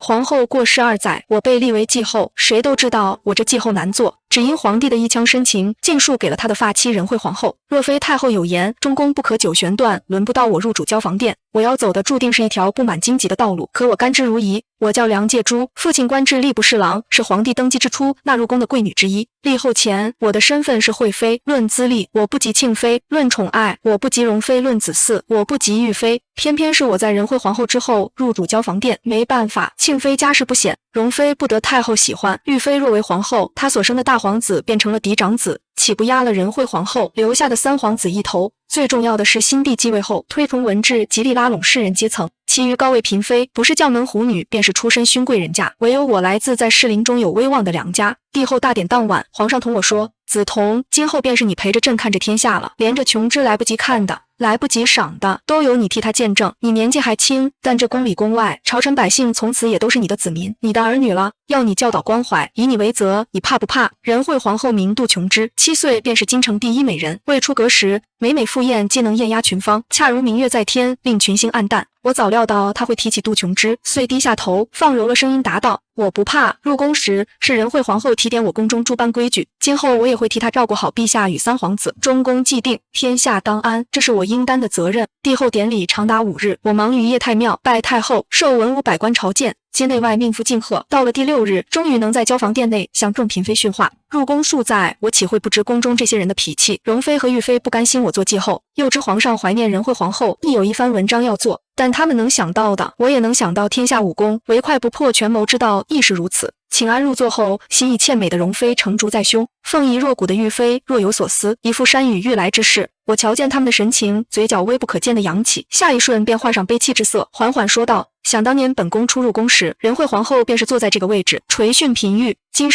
皇后过世2载，我被立为继后，谁都知道我这继后难做，只因皇帝的一腔深情尽数给了他的发妻仁惠皇后。若非太后有言，中宫不可久旋断，轮不到我入主交房殿，我要走的注定是一条布满荆棘的道路。可我甘之如饴。我叫梁介珠，父亲官至吏部侍郎，是皇帝登基之初纳入宫的贵女之一。立后前，我的身份是惠妃，论资历我不及庆妃，论宠爱我不及容妃，论子嗣我不及玉妃。偏偏是我在仁惠皇后之后入主交房殿，没办法，庆妃家世不显，容妃不得太后喜欢，玉妃若为皇后，她所生的大皇子变成了嫡长子，岂不压了仁惠皇后留下的3皇子一头？最重要的是，新帝继位后推崇文治，极力拉拢士人阶层，其余高位嫔妃不是将门虎女，便是出身勋贵人家，唯有我来自在士林中有威望的梁家。帝后大典当晚，皇上同我说：“梓潼，今后便是你陪着朕看着天下了，连这琼枝来不及看的，来不及赏的，都由你替他见证。你年纪还轻，但这宫里宫外，朝臣百姓从此也都是你的子民，你的儿女了，要你教导关怀，以你为责，你怕不怕？”仁惠皇后名杜琼枝，7岁便是京城第1美人，未出阁时，每赴宴皆能艳压群芳，恰如明月在天，令群星暗淡。我早料到他会提起杜琼枝，遂低下头，放柔了声音答道：“我不怕。入宫时是仁惠皇后提点我宫中诸般规矩，今后我也会替她照顾好陛下与3皇子。中宫既定，天下当安，这是我应担的责任。”帝后典礼长达5日，我忙于谒太庙，拜太后，受文武百官朝见，街内外命妇敬贺。到了第6日，终于能在交房殿内向众嫔妃训话。入宫数载，我岂会不知宫中这些人的脾气？容妃和玉妃不甘心我做继后，又知皇上怀念仁惠皇后，亦有一番文章要做。但他们能想到的，我也能想到。天下武功，唯快不破权谋之道亦是如此。请安入座后，心意倩美的容妃成竹在胸，凤仪若骨的玉妃若有所思，一副山雨欲来之势。我瞧见他们的神情，嘴角微不可见的扬起，下一瞬便换上悲戚之色，缓缓说道：“想当年本宫初入宫时，仁惠皇后便是坐在这个位置垂训嫔御。今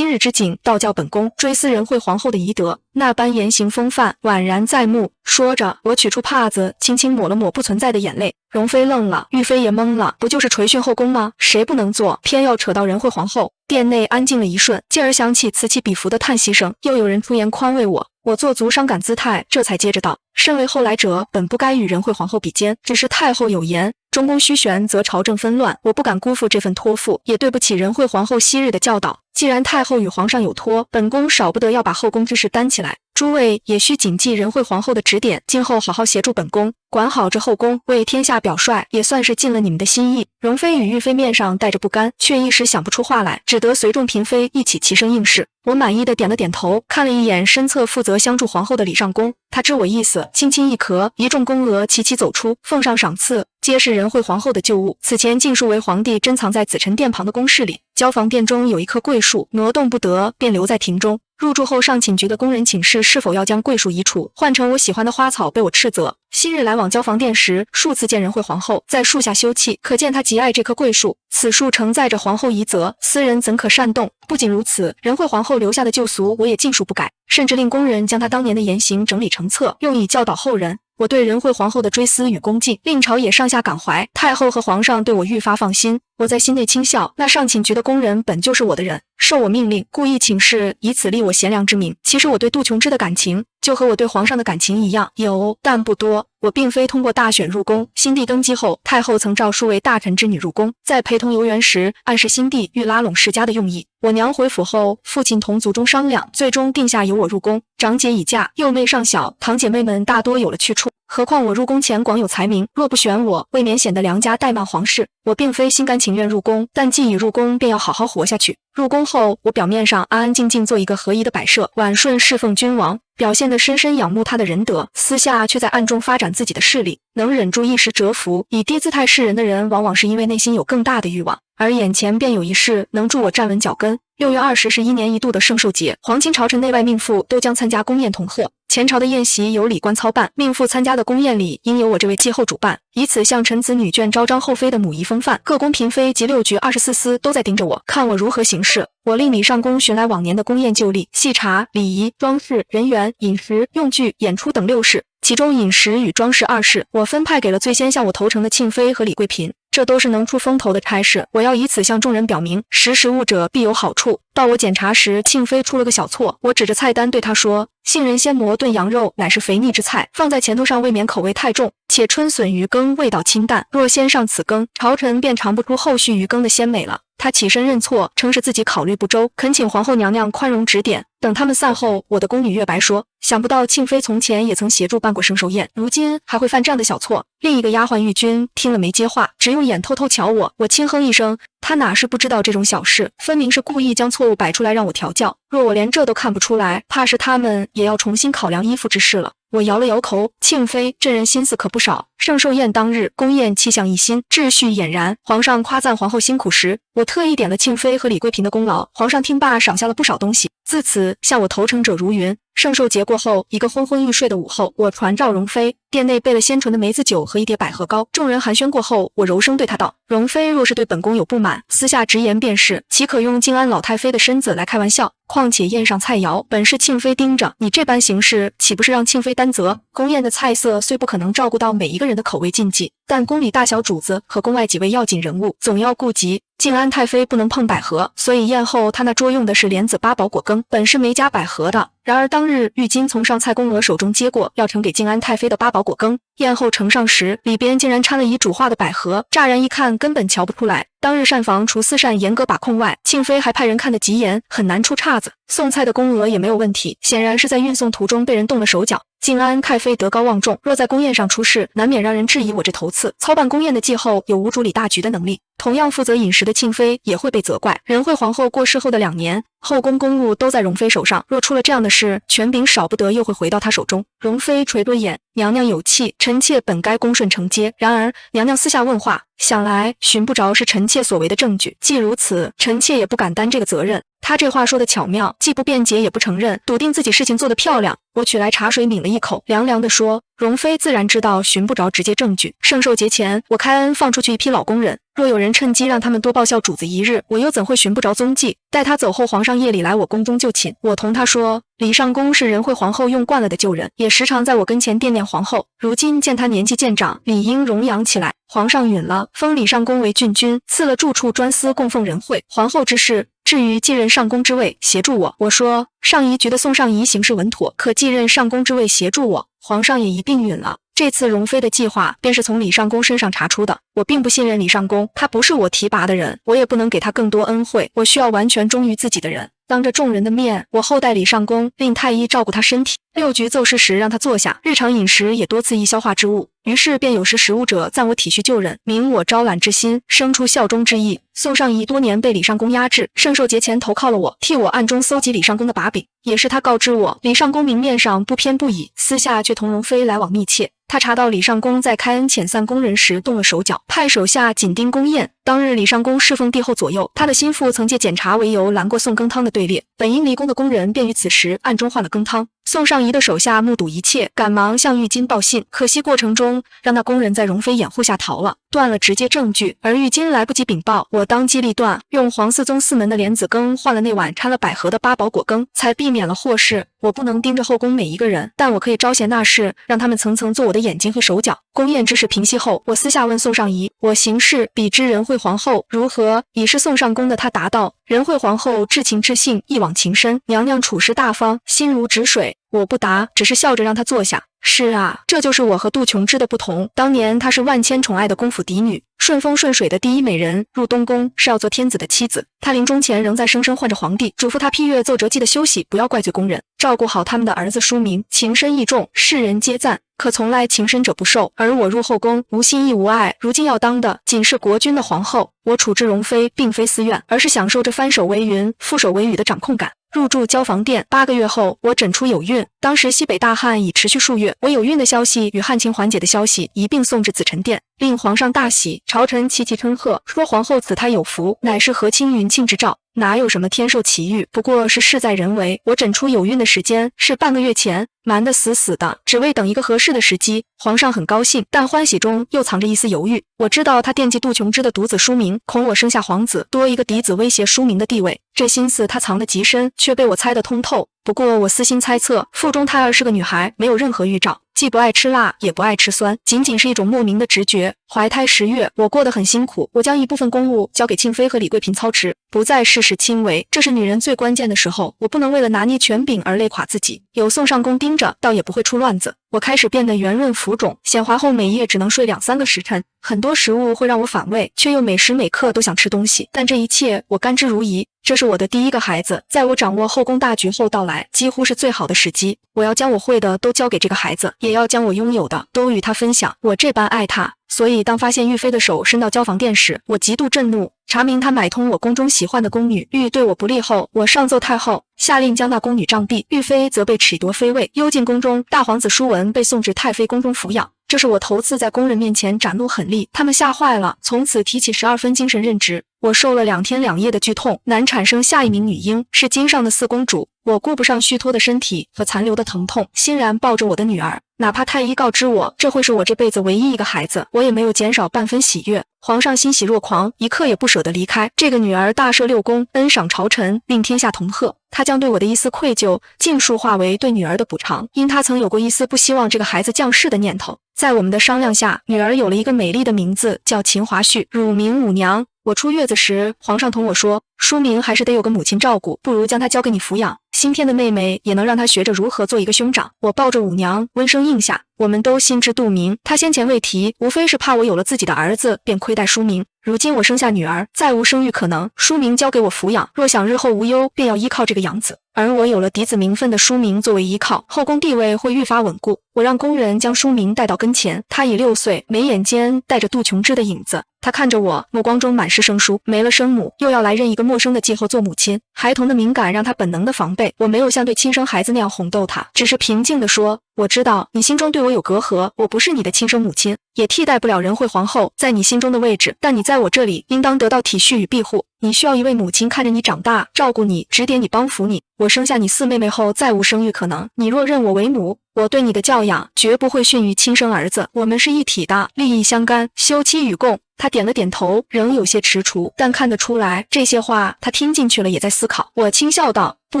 日之景，倒叫本宫追思仁惠皇后的遗德，那般言行风范，宛然在目。”说着，我取出帕子，轻轻抹了抹不存在的眼泪。容妃愣了，玉妃也懵了，不就是垂训后宫吗？谁不能做？偏要扯到仁惠皇后。殿内安静了一瞬，继而响起此起彼伏的叹息声，又有人出言宽慰我。我做足伤感姿态，这才接着道：“身为后来者，本不该与仁惠皇后比肩，只是太后有言，中宫虚悬则朝政纷乱，我不敢辜负这份托付，也对不起仁惠皇后昔日的教导。既然太后与皇上有托，本宫少不得要把后宫之事担起来。诸位也需谨记仁惠皇后的指点，今后好好协助本宫，管好这后宫，为天下表率，也算是尽了你们的心意。”容妃与玉妃面上带着不甘，却一时想不出话来，只得随众嫔妃一起齐声应是。我满意的点了点头，看了一眼身侧负责相助皇后的李尚宫，他知我意思，轻轻一咳，一众宫娥齐齐走出，奉上赏赐，皆是仁惠皇后的旧物，此前尽数为皇帝珍藏在紫宸殿旁的宫室里。交房殿中有一棵桂树，挪动不得，便留在庭中。入住后上寝局的工人请示是否要将桂树移除，换成我喜欢的花草，被我斥责。昔日来往交房殿时，数次见仁惠皇后在树下休憩，可见她极爱这棵桂树。此树承载着皇后遗泽，私人怎可擅动？不仅如此，仁惠皇后留下的旧俗我也尽数不改，甚至令工人将她当年的言行整理成册，用以教导后人。我对仁惠皇后的追思与恭敬，令朝野上下感怀，太后和皇上对我愈发放心。我在心内轻笑，那上寝局的工人本就是我的人，受我命令，故意请示，以此立我贤良之名。其实我对杜琼枝的感情，就和我对皇上的感情一样，有，但不多。我并非通过大选入宫，新帝登基后，太后曾诏书为大臣之女入宫，在陪同游园时，暗示新帝欲拉拢世家的用意。我娘回府后，父亲同族中商量，最终定下由我入宫。长姐已嫁，幼妹尚小，堂姐妹们大多有了去处。何况我入宫前广有才名，若不选我，未免显得梁家怠慢皇室。我并非心甘情愿入宫，但既已入宫，便要好好活下去。入宫后，我表面上安安静静做一个合宜的摆设，婉顺侍奉君王，表现得深深仰慕他的仁德，私下却在暗中发展自己的势力。能忍住一时蛰伏，以低姿态示人的人，往往是因为内心有更大的欲望。而眼前便有一事能助我站稳脚跟。6月20是1年1度的圣寿节，皇亲朝臣内外命妇都将参加宫宴同贺。前朝的宴席由礼官操办，命妇参加的宫宴里应由我这位继后主办，以此向臣子女眷昭彰后妃的母仪风范。各宫嫔妃及6局24司都在盯着我，看我如何行事。我令李尚宫寻来往年的宫宴旧例，细查礼仪、装饰、人员、饮食、用具、演出等6事，其中饮食与装饰2事，我分派给了最先向我投诚的庆妃和李贵嫔。这都是能出风头的差事，我要以此向众人表明，识时务者必有好处。到我检查时，庆妃出了个小错，我指着菜单对她说：“杏仁鲜蘑炖羊肉乃是肥腻之菜，放在前头上未免口味太重，且春笋鱼羹味道清淡，若先上此羹，朝臣便尝不出后续鱼羹的鲜美了。他起身认错，称是自己考虑不周，恳请皇后娘娘宽容指点。等他们散后，我的宫女月白说，想不到庆妃从前也曾协助办过生寿宴，如今还会犯这样的小错。另一个丫鬟玉君听了没接话，只用眼偷偷瞧我。我轻哼一声，她哪是不知道这种小事，分明是故意将错误摆出来让我调教。若我连这都看不出来，怕是他们也要重新考量依附之事了。我摇了摇头，庆妃这人心思可不少。圣寿宴当日，宫宴气象一新，秩序俨然。皇上夸赞皇后辛苦时，我特意点了庆妃和李贵嫔的功劳。皇上听罢，赏下了不少东西。自此向我投诚者如云。圣寿节过后，一个昏昏欲睡的午后，我传召容妃，殿内备了鲜醇的梅子酒和一碟百合糕。众人寒暄过后，我柔声对她道：容妃若是对本宫有不满，私下直言便是，岂可用静安老太妃的身子来开玩笑？况且宴上菜肴本是庆妃盯着，你这般行事，岂不是让庆妃担责？宫宴的菜色虽不可能照顾到每一个人的口味禁忌，但宫里大小主子和宫外几位要紧人物总要顾及。静安太妃不能碰百合，所以宴后她那桌用的是莲子八宝果羹，本是没加百合的。然而当日玉京从上蔡宫娥手中接过要呈给静安太妃的八宝果羹，宴后呈上时，里边竟然掺了已煮化的百合，乍然一看根本瞧不出来。当日膳房除4膳严格把控外，庆妃还派人看得极严，很难出岔子。送菜的宫娥也没有问题，显然是在运送途中被人动了手脚。静安太妃德高望重，若在宫宴上出事，难免让人质疑我这头次操办宫宴的继后有无主理大局的能力。同样负责饮食的庆妃也会被责怪。仁惠皇后过世后的2年，后宫公务都在容妃手上，若出了这样的事，权柄少不得又会回到她手中。容妃垂着眼，娘娘有气，臣妾本该恭顺承接。然而娘娘私下问话，想来寻不着是臣妾所为的证据。既如此，臣妾也不敢担这个责任。他这话说的巧妙，既不辩解也不承认，笃定自己事情做得漂亮。我取来茶水抿了一口，凉凉地说，容妃自然知道寻不着直接证据。圣寿节前，我开恩放出去一批老工人，若有人趁机让他们多报效主子一日，我又怎会寻不着踪迹？待他走后，皇上夜里来我宫中就寝，我同他说，李上宫是仁惠皇后用惯了的旧人，也时常在我跟前惦念皇后，如今见他年纪渐长，理应容养起来。皇上允了，封李上宫为郡君，赐了住处专司供奉仁惠皇后之事。至于继任上宫之位，协助我，我说上仪觉得宋上仪行事稳妥，可继任上宫之位协助我，皇上也一并允了。这次容妃的计划便是从李上宫身上查出的。我并不信任李上宫，他不是我提拔的人，我也不能给他更多恩惠，我需要完全忠于自己的人。当着众人的面，我厚待李上宫，令太医照顾他身体。6局奏事时让他坐下，日常饮食也多赐一消化之物。于是便有识时务者赞我体恤救人，明我招揽之心，生出效忠之意。宋上仪多年被李上宫压制，圣寿节前投靠了我，替我暗中搜集李上宫的把柄。也是他告知我，李上宫明面上不偏不倚，私下却同容妃来往密切。他查到李上宫在开恩遣散宫人时动了手脚，派手下紧盯宫宴。当日李上宫侍奉帝后左右，他的心腹曾借检查为由拦过送羹汤的队列，本应离宫的宫人便于此时暗中换了羹汤。宋上仪的手下目睹一切，赶忙向玉京报信，可惜过程中让那宫人在容妃掩护下逃了，断了直接证据。而玉京来不及禀报，我当机立断，用皇嗣宗4门的莲子羹换了那碗掺了百合的八宝果羹，才避免了祸事。我不能盯着后宫每一个人，但我可以招贤纳士，让他们层层做我的眼睛和手脚。宫宴之事平息后，我私下问宋上仪，我行事比之仁惠皇后如何？已是宋上宫的他答道，仁惠皇后至情至性，一往情深，娘娘处事大方，心如止水。我不答，只是笑着让他坐下。是啊，这就是我和杜琼之的不同。当年她是万千宠爱的宫府嫡女，顺风顺水的第一美人，入东宫是要做天子的妻子。她临终前仍在生生唤着皇帝，嘱咐他批阅奏折记的休息，不要怪罪宫人，照顾好他们的儿子淑明，情深意重，世人皆赞。可从来情深者不受，而我入后宫无心亦无爱，如今要当的仅是国君的皇后。我处置容妃并非私怨，而是享受这翻手为云覆手为雨的掌控感。入住交房殿8个月后，我诊出有孕。当时西北大旱已持续数月，我有孕的消息与旱情缓解的消息一并送至紫宸殿，令皇上大喜，朝臣齐齐称贺，说皇后此胎有福，乃是和亲云庆之兆。哪有什么天授奇遇，不过是事在人为。我诊出有孕的时间是半个月前，瞒得死死的，只为等一个合适的时机。皇上很高兴，但欢喜中又藏着一丝犹豫。我知道他惦记杜琼之的独子淑明，恐我生下皇子多一个嫡子威胁淑明的地位，这心思他藏得极深，却被我猜得通透。不过我私心猜测，腹中胎儿是个女孩，没有任何预兆。既不爱吃辣，也不爱吃酸，仅仅是一种莫名的直觉。怀胎10月，我过得很辛苦，我将一部分公务交给庆妃和李桂嫔操持，不再事事亲为。这是女人最关键的时候，我不能为了拿捏权柄而累垮自己。有宋上宫盯着，倒也不会出乱子。我开始变得圆润浮肿，显怀后每夜只能睡2-3个时辰，很多食物会让我反胃，却又每时每刻都想吃东西。但这一切我甘之如饴。这是我的第一个孩子，在我掌握后宫大局后到来，几乎是最好的时机。我要将我会的都交给这个孩子，也要将我拥有的都与他分享。我这般爱他，所以当发现玉妃的手伸到交房殿时，我极度震怒。查明他买通我宫中喜欢的宫女，欲对我不利后，我上奏太后，下令将那宫女杖毙。玉妃则被褫夺妃位，幽禁宫中。大皇子舒文被送至太妃宫中抚养。这是我头次在宫人面前展露狠戾，他们吓坏了，从此提起12分精神任职。我受了2天2夜的剧痛，难产生下一名女婴，是京上的4公主。我顾不上虚脱的身体和残留的疼痛，欣然抱着我的女儿。哪怕太医告知我这会是我这辈子唯一一个孩子，我也没有减少半分喜悦。皇上欣喜若狂，一刻也不舍得离开这个女儿，大赦6宫，恩赏朝臣，令天下同贺。他将对我的一丝愧疚尽数化为对女儿的补偿，因他曾有过一丝不希望这个孩子降世的念头。在我们的商量下，女儿有了一个美丽的名字，叫秦华胥，乳名武娘。我出月子时，皇上同我说，淑明还是得有个母亲照顾，不如将她交给你抚养。新添的妹妹也能让她学着如何做一个兄长。我抱着武娘，温声应下。我们都心知肚明，她先前未提，无非是怕我有了自己的儿子，便亏待淑明。如今我生下女儿，再无生育可能，淑明交给我抚养，若想日后无忧，便要依靠这个养子。而我有了嫡子名分的淑明作为依靠，后宫地位会愈发稳固。我让宫人将淑明带到跟前，她已6岁，眉眼间带着杜琼之的影子。她看着我，目光中满是生疏。没了生母，又要来认一个陌生的继后做母亲，孩童的敏感让她本能的防备。我没有像对亲生孩子那样哄逗她，只是平静地说，我知道你心中对我有隔阂，我不是你的亲生母亲，也替代不了仁惠皇后在你心中的位置，但你在我这里应当得到体恤与庇护。你需要一位母亲看着你长大，照顾你，指点你，帮扶你。我生下你4妹妹后，再无生育可能，你若认我为母，我对你的教养绝不会逊于亲生儿子，我们是一体的，利益相干，休戚与共。他点了点头，仍有些踟蹰，但看得出来这些话他听进去了，也在思考。我轻笑道，不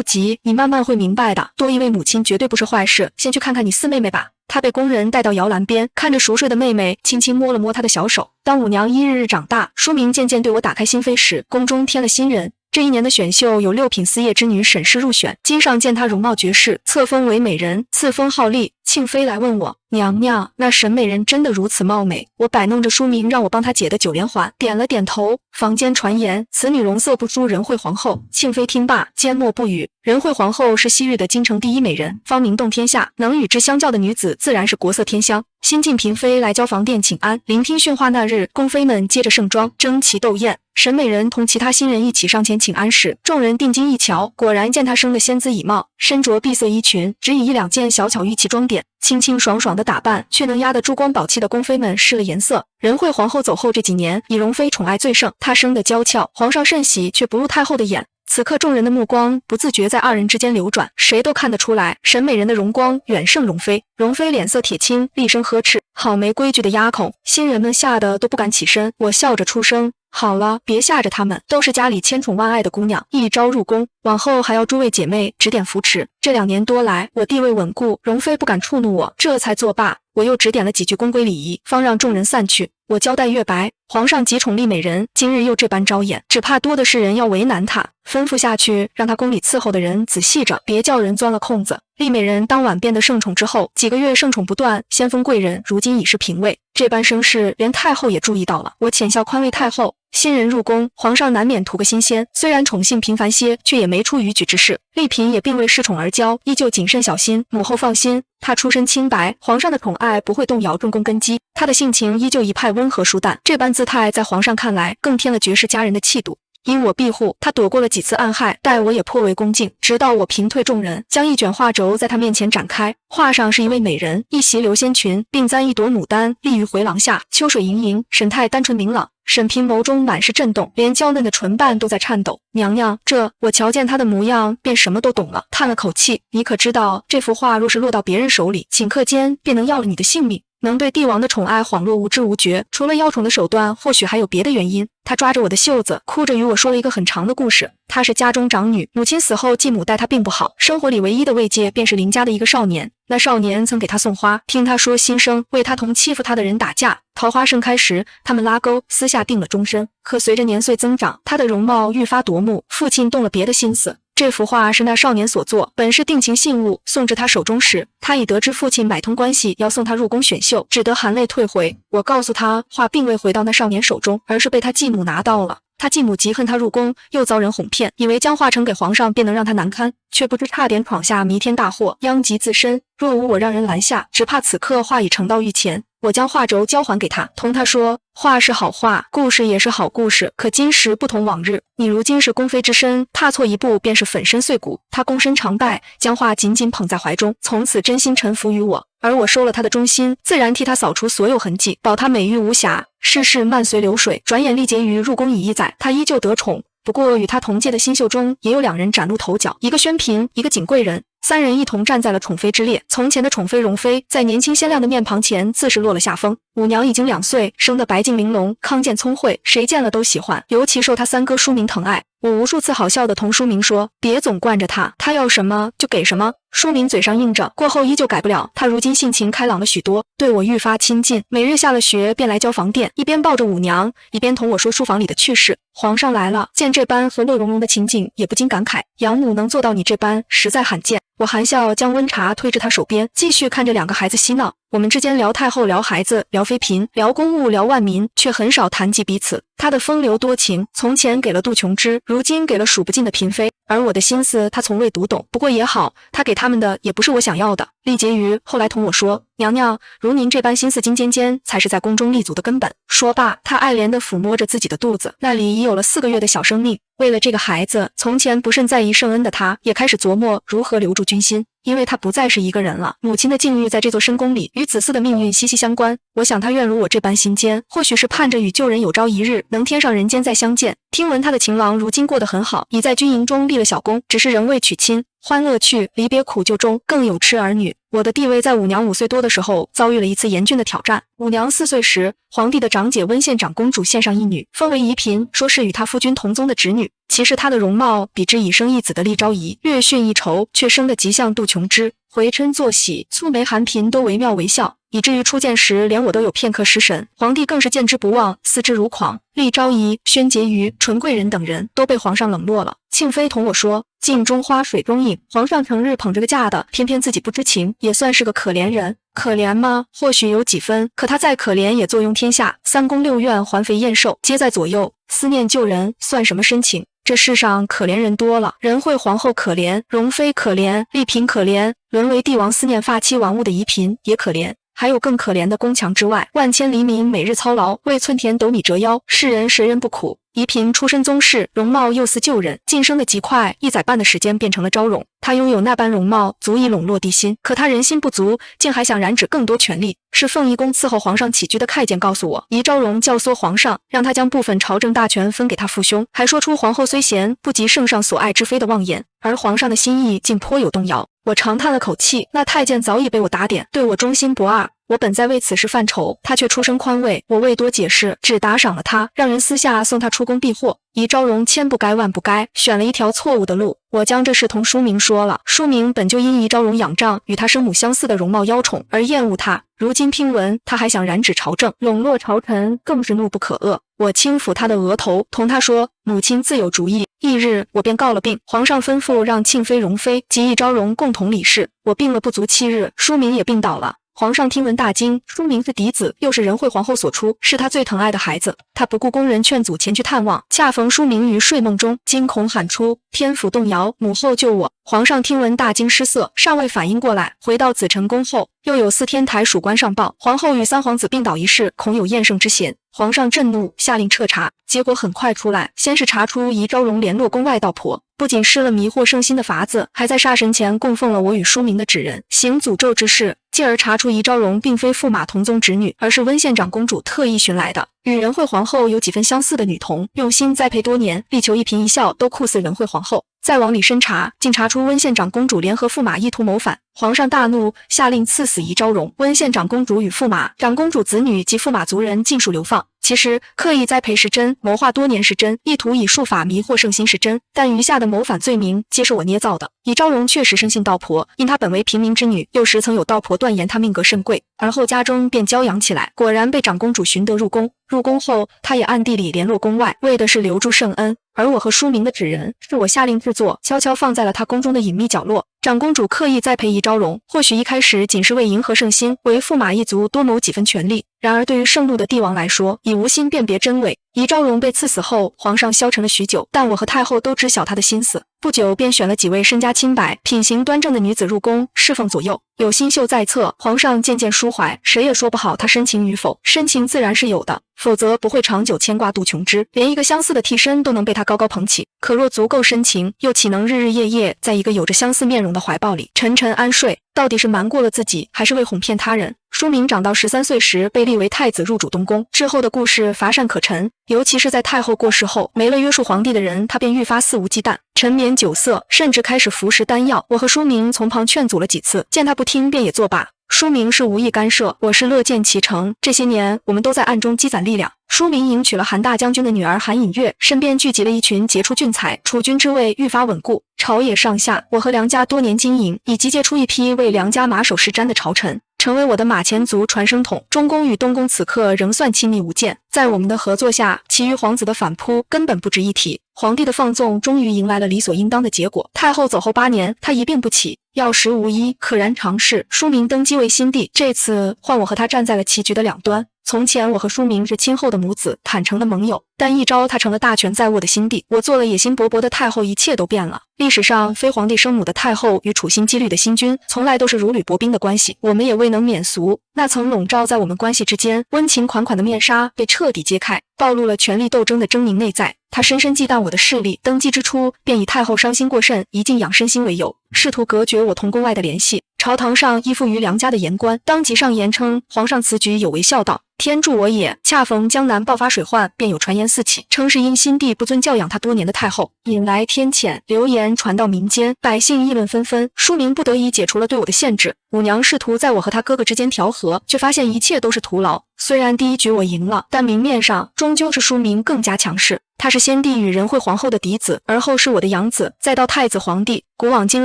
急，你慢慢会明白的，多一位母亲绝对不是坏事，先去看看你4妹妹吧。他被宫人带到摇篮边，看着熟睡的妹妹，轻轻摸了摸她的小手。当武娘一日日长大，淑明渐渐对我打开心扉时，宫中添了新人。这一年的选秀有6品4叶之女沈氏入选，今上见她容貌绝世，册封为美人，赐封号丽。庆妃来问我，娘娘，那沈美人真的如此貌美？我摆弄着淑明让我帮她解的9连环，点了点头。坊间传言此女容色不输仁惠皇后。庆妃听罢，缄默不语。仁惠皇后是昔日的京城第一美人，芳名动天下，能与之相较的女子自然是国色天香。新晋嫔妃来交房殿请安，聆听训话那日，宫妃们接着盛装，争奇斗艳。沈美人同其他新人一起上前请安时，众人定睛一瞧，果然见她生得仙姿以貌，身着碧色衣裙，只以1-2件小巧玉器装点，清清爽爽的打扮，却能压得珠光宝气的宫妃们失了颜色。仁惠皇后走后这几年，以容妃宠爱最盛，她生得娇俏，皇上甚喜，却不入太后的眼。此刻众人的目光不自觉在2人之间流转，谁都看得出来，沈美人的容光远胜容妃。容妃脸色铁青，厉声呵斥，好没规矩的丫头！新人们吓得都不敢起身。我笑着出声，好了，别吓着他们，都是家里千宠万爱的姑娘，一朝入宫，往后还要诸位姐妹指点扶持。这2年多来，我地位稳固，容妃不敢触怒我，这才作罢。我又指点了几句宫规礼仪，方让众人散去。我交代月白，皇上极宠丽美人，今日又这般招眼，只怕多的是人要为难他。吩咐下去，让他宫里伺候的人仔细着，别叫人钻了空子。丽美人当晚变得盛宠之后，几个月盛宠不断，先封贵人，如今已是嫔位。这般声势，连太后也注意到了。我浅笑宽慰太后，新人入宫，皇上难免图个新鲜，虽然宠幸频繁些，却也没出逾矩之事。丽嫔也并未恃宠而骄，依旧谨慎小心。母后放心，她出身清白，皇上的宠爱不会动摇重宫根基，她的性情依旧一派温和舒淡，这般姿态在皇上看来更添了绝世佳人的气度。因我庇护，他躲过了几次暗害，待我也颇为恭敬。直到我平退众人，将一卷画轴在他面前展开，画上是一位美人，一袭流仙裙，并簪一朵牡丹，立于回廊下，秋水盈盈，神态单纯明朗。沈嫔眸中满是震动，连娇嫩的唇瓣都在颤抖。娘娘，我瞧见她的模样，便什么都懂了，叹了口气。你可知道，这幅画若是落到别人手里，顷刻间便能要了你的性命。能对帝王的宠爱恍若无知无觉，除了邀宠的手段，或许还有别的原因。他抓着我的袖子，哭着与我说了一个很长的故事。她是家中长女，母亲死后，继母待她并不好，生活里唯一的慰藉便是邻家的一个少年。那少年曾给她送花，听她说心声，为她同欺负她的人打架。桃花盛开时，他们拉钩，私下定了终身。可随着年岁增长，她的容貌愈发夺目，父亲动了别的心思。这幅画是那少年所作，本是定情信物，送至他手中时，他已得知父亲买通关系要送他入宫选秀，只得含泪退回。我告诉他，画并未回到那少年手中，而是被他继母拿到了。他继母极恨他入宫，又遭人哄骗，以为将画呈给皇上便能让他难堪，却不知差点闯下弥天大祸，殃及自身。若无我让人拦下，只怕此刻画已呈到御前。我将画轴交还给他，同他说，画是好画，故事也是好故事，可今时不同往日，你如今是宫妃之身，踏错一步便是粉身碎骨。他躬身长拜，将画紧紧捧在怀中，从此真心臣服于我。而我收了他的忠心，自然替他扫除所有痕迹，保他美玉无瑕。世事漫随流水，转眼历劫于入宫已1载，他依旧得宠。不过与他同届的新秀中也有2人崭露头角，一个宣平，一个景贵人，3人一同站在了宠妃之列。从前的宠妃容妃在年轻鲜亮的面庞前自是落了下风。舞娘已经2岁，生得白净玲珑，康健聪慧，谁见了都喜欢，尤其受她3哥舒明疼爱。我无数次好笑地同舒明说，别总惯着他，他要什么就给什么。舒明嘴上应着，过后依旧改不了。他如今性情开朗了许多，对我愈发亲近，每日下了学便来交房店，一边抱着舞娘，一边同我说书房里的趣事。皇上来了，见这般和乐融融的情景，也不禁感慨，养母能做到你这般，实在罕见。我含笑将温茶推至他手边，继续看着2个孩子嬉闹。我们之间聊太后，聊孩子，聊妃嫔，聊公务，聊万民，却很少谈及彼此。他的风流多情，从前给了杜琼之，如今给了数不尽的嫔妃，而我的心思他从未读懂。不过也好，他给他们的也不是我想要的。历劫于后来同我说，娘娘，如您这般心思精尖尖，才是在宫中立足的根本。说罢，他爱怜地抚摸着自己的肚子，那里已有了4个月的小生命。为了这个孩子，从前不甚在意圣恩的他，也开始琢磨如何留住军心，因为他不再是一个人了。母亲的境遇在这座深宫里，与子嗣的命运息息相关。我想他愿如我这般心坚，或许是盼着与旧人有朝一日能天上人间再相见。听闻他的情郎如今过得很好，已在军营中立了小功，只是仍未娶亲。欢乐去，离别苦就中，更有痴儿女。我的地位在舞娘5岁多的时候遭遇了一次严峻的挑战。舞娘4岁时，皇帝的长姐温县长公主献上一女，封为仪嫔，说是与她夫君同宗的侄女。其实她的容貌比之已生一子的厉昭仪略逊一筹，却生得极像杜琼之。回春作喜，蹙眉含颦都惟妙惟肖，以至于初见时连我都有片刻失神。皇帝更是见之不忘，思之如狂。厉昭仪、宣洁瑜、纯贵人等人都被皇上冷落了。庆妃同我说，镜中花水中映，皇上成日捧着个嫁的，偏偏自己不知情，也算是个可怜人。可怜吗？或许有几分，可他再可怜也坐拥天下，3宫6院环肥燕瘦皆在左右，思念旧人算什么深情？这世上可怜人多了，仁惠皇后可怜，容妃可怜，丽嫔可怜，沦为帝王思念发妻玩物的仪嫔也可怜。还有更可怜的宫墙之外，万千黎民每日操劳，为寸田斗米折腰，世人谁人不苦？仪嫔出身宗室，容貌又似旧人，晋升的极快，1载半的时间变成了昭容。她拥有那般容貌，足以笼络帝心，可她人心不足，竟还想染指更多权力。是凤仪宫伺候皇上起居的太监告诉我，仪昭容教唆皇上，让他将部分朝政大权分给他父兄，还说出皇后虽贤，不及圣上所爱之妃的妄言，而皇上的心意竟颇有动摇。我长叹了口气，那太监早已被我打点，对我忠心不二。我本在为此事犯愁，他却出声宽慰，我未多解释，只打赏了他，让人私下送他出宫避祸。仪昭容千不该万不该，选了一条错误的路。我将这事同舒明说了，舒明本就因仪昭容仰仗与他生母相似的容貌邀宠而厌恶他，如今听闻他还想染指朝政，笼络朝臣，更是怒不可遏。我轻抚他的额头，同他说，母亲自有主意。翌日我便告了病，皇上吩咐让庆妃、容妃及仪昭容共同理事。我病了不足7日，舒明也病倒了。皇上听闻大惊，舒明是嫡子，又是仁惠皇后所出，是他最疼爱的孩子。他不顾宫人劝阻，前去探望，恰逢舒明于睡梦中惊恐喊出，天府动摇，母后救我。皇上听闻大惊失色，尚未反应过来，回到紫宸宫后，又有4天台属官上报，皇后与3皇子病倒一事，恐有厌胜之嫌。皇上震怒，下令彻查，结果很快出来，先是查出仪昭容联络宫外道婆，不仅施了迷惑圣心的法子，还在煞神前供奉了我与舒明的纸人，行诅咒之事。继而查出宜昭容并非驸马同宗侄女，而是温县长公主特意寻来的。与仁惠皇后有几分相似的女童，用心栽培多年，力求一颦一笑都酷似仁惠皇后。再往里深查，竟查出温县长公主联合驸马意图谋反。皇上大怒，下令赐死宜昭容。温县长公主与驸马、长公主子女及驸马族人尽数流放。其实刻意栽培是真，谋划多年是真，意图以术法迷惑圣心是真，但余下的谋反罪名皆是我捏造的。宜昭容确实生信道婆，因她本为平民之女，幼时曾有道婆断言她命格甚贵，而后家中便娇养起来，果然被长公主寻得入宫。入宫后，她也暗地里联络宫外，为的是留住圣恩。而我和书明的纸人是我下令制作，悄悄放在了她宫中的隐秘角落。长公主刻意栽培宜昭容，或许一开始仅是为迎合圣心，为驸马一族多谋几分权力。然而对于盛怒的帝王来说，已无心辨别真伪。宜昭容被赐死后，皇上消沉了许久，但我和太后都知晓他的心思。不久便选了几位身家清白、品行端正的女子入宫侍奉左右。有新秀在侧，皇上渐渐舒怀，谁也说不好他深情与否。深情自然是有的，否则不会长久牵挂杜琼之，连一个相似的替身都能被他高高捧起。可若足够深情，又岂能日日夜夜在一个有着相似面容的怀抱里沉沉安睡？到底是瞒过了自己，还是为哄骗他人？书明长到13岁时被立为太子，入主东宫，之后的故事乏善可陈，尤其是在太后过世后，没了约束皇帝的人，他便愈发肆无忌惮，沉湎酒色，甚至开始服食丹药。我和书明从旁劝阻了几次，见他不听，便也作罢。书明是无意干涉，我是乐见其成。这些年，我们都在暗中积攒力量。书明迎娶了韩大将军的女儿韩隐月，身边聚集了一群杰出俊才，储君之位愈发稳固。朝野上下，我和梁家多年经营，已集结出一批为梁家马首是瞻的朝臣，成为我的马前卒传声筒。中宫与东宫此刻仍算亲密无间，在我们的合作下，其余皇子的反扑根本不值一提。皇帝的放纵终于迎来了理所应当的结果。太后走后8年，他一病不起，药石无医，可然尝试。书明登基为新帝，这次换我和他站在了棋局的两端。从前我和书明是亲厚的母子，坦诚的盟友，但一朝他成了大权在握的新帝，我做了野心勃勃的太后，一切都变了。历史上非皇帝生母的太后与处心积虑的新君，从来都是如履薄冰的关系，我们也未能免俗。那层笼罩在我们关系之间温情款款的面纱被彻底揭开，暴露了权力斗争的狰狞内在。他深深忌惮我的势力，登基之初便以太后伤心过甚，一静养身心为由，试图隔绝我同宫外的联系。朝堂上依附于梁家的言官，当即上言称皇上此举有违孝道，天助我也。恰逢江南爆发水患，便有传言四起，称是因新帝不尊教养他多年的太后，引来天谴。流言传到民间，百姓议论纷纷。书明不得已解除了对我的限制。五娘试图在我和他哥哥之间调和，却发现一切都是徒劳。虽然第一局我赢了，但明面上终究是书明更加强势。他是先帝与仁惠皇后的嫡子，而后是我的养子，再到太子皇帝。古往今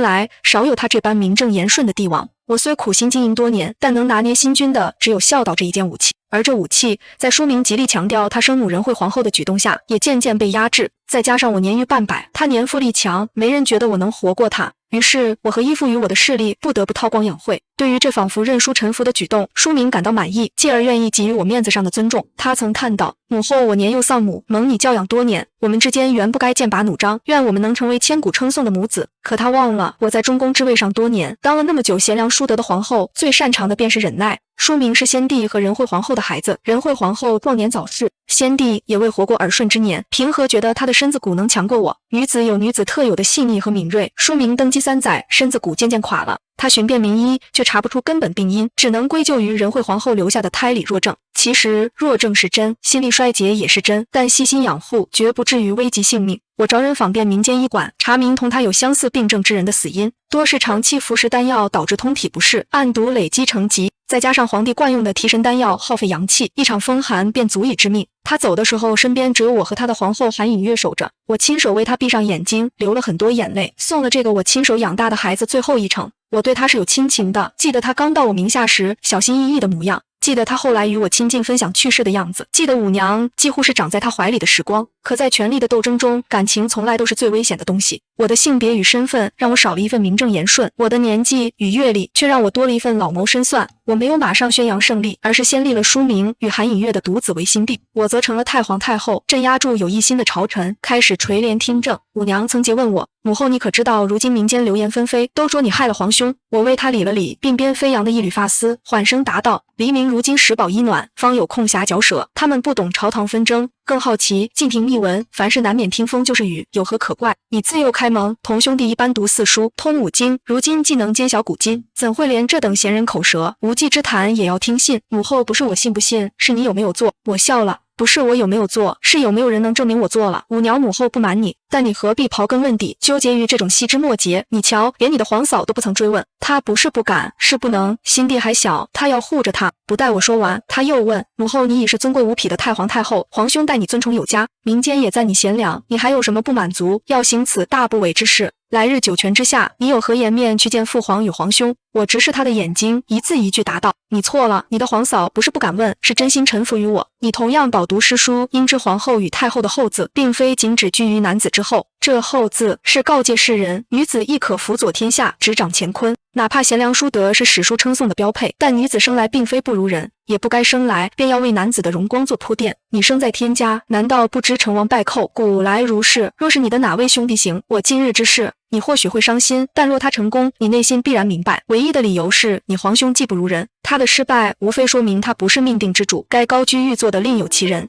来，少有他这般名正言顺的帝王。我虽苦心经营多年，但能拿捏新君的只有孝道这一件武器，而这武器在书明极力强调他生母仁惠皇后的举动下，也渐渐被压制。再加上我年逾半百，他年富力强，没人觉得我能活过他。于是我和依附于我的势力不得不韬光养晦。对于这仿佛认输臣服的举动，书明感到满意，继而愿意给予我面子上的尊重。他曾叹道：母后我年幼丧母，蒙你教养多年，我们之间原不该剑拔弩张，愿我们能成为千古称颂的母子。可他忘了，我在中宫之位上多年，当了那么久贤良淑德的皇后，最擅长的便是忍耐。书明是先帝和仁惠皇后的孩子，仁惠皇后壮年早逝，先帝也未活过耳顺之年，凭何觉得他的身子骨能强过我？女子有女子特有的细腻和敏锐，书明登基3载，身子骨渐渐垮了。他寻遍名医，却查不出根本病因，只能归咎于仁惠皇后留下的胎里弱症。其实弱症是真，心力衰竭也是真，但细心养护绝不至于危及性命。我找人访遍民间医馆，查明同他有相似病症之人的死因，多是长期服食丹药导致通体不适，暗毒累积成疾，再加上皇帝惯用的提神丹药耗费阳气，一场风寒便足以致命。他走的时候，身边只有我和他的皇后韩隐月守着，我亲手为他闭上眼睛，流了很多眼泪，送了这个我亲手养大的孩子最后一程。我对他是有亲情的，记得他刚到我名下时小心翼翼的模样，记得他后来与我亲近分享趣事的样子，记得五娘几乎是长在他怀里的时光。可在权力的斗争中，感情从来都是最危险的东西。我的性别与身份让我少了一份名正言顺，我的年纪与阅历却让我多了一份老谋深算。我没有马上宣扬胜利，而是先立了书明与韩隐月的独子为新帝，我则成了太皇太后，镇压住有异心的朝臣，开始垂帘听政。五娘曾诘问我，母后你可知道，如今民间流言纷飞，都说你害了皇兄。我为他理了理鬓边飞扬的一缕发丝，缓声答道：黎明如今食饱衣暖，方有空暇嚼舌。他们不懂朝堂纷争，更好奇禁庭秘闻，凡事难免听风就是雨，有何可怪？你自幼开蒙，同兄弟一般读四书，通五经，如今既能兼小古今，怎会连这等闲人口舌无稽之谈也要听信？母后不是我信不信，是你有没有做。我笑了。不是我有没有做，是有没有人能证明我做了。五娘母后不瞒你，但你何必刨根问底，纠结于这种细枝末节？你瞧，连你的皇嫂都不曾追问，她不是不敢，是不能。新帝还小，她要护着他。不待我说完，他又问：母后，你已是尊贵无匹的太皇太后，皇兄待你尊崇有加，民间也赞你贤良，你还有什么不满足？要行此大不韪之事，来日九泉之下，你有何颜面去见父皇与皇兄？我直视他的眼睛，一字一句答道：你错了，你的皇嫂不是不敢问，是真心臣服于我。你同样饱读诗书，应知皇后与太后的后字，并非仅只居于男子之后，这后字是告诫世人，女子亦可辅佐天下，执掌乾坤。哪怕贤良淑德是史书称颂的标配，但女子生来并非不如人，也不该生来便要为男子的荣光做铺垫。你生在天家，难道不知成王败寇，古来如是？若是你的哪位兄弟行我今日之事，你或许会伤心，但若他成功，你内心必然明白，唯一的理由是你皇兄技不如人，他的失败无非说明他不是命定之主，该高居玉座的另有其人。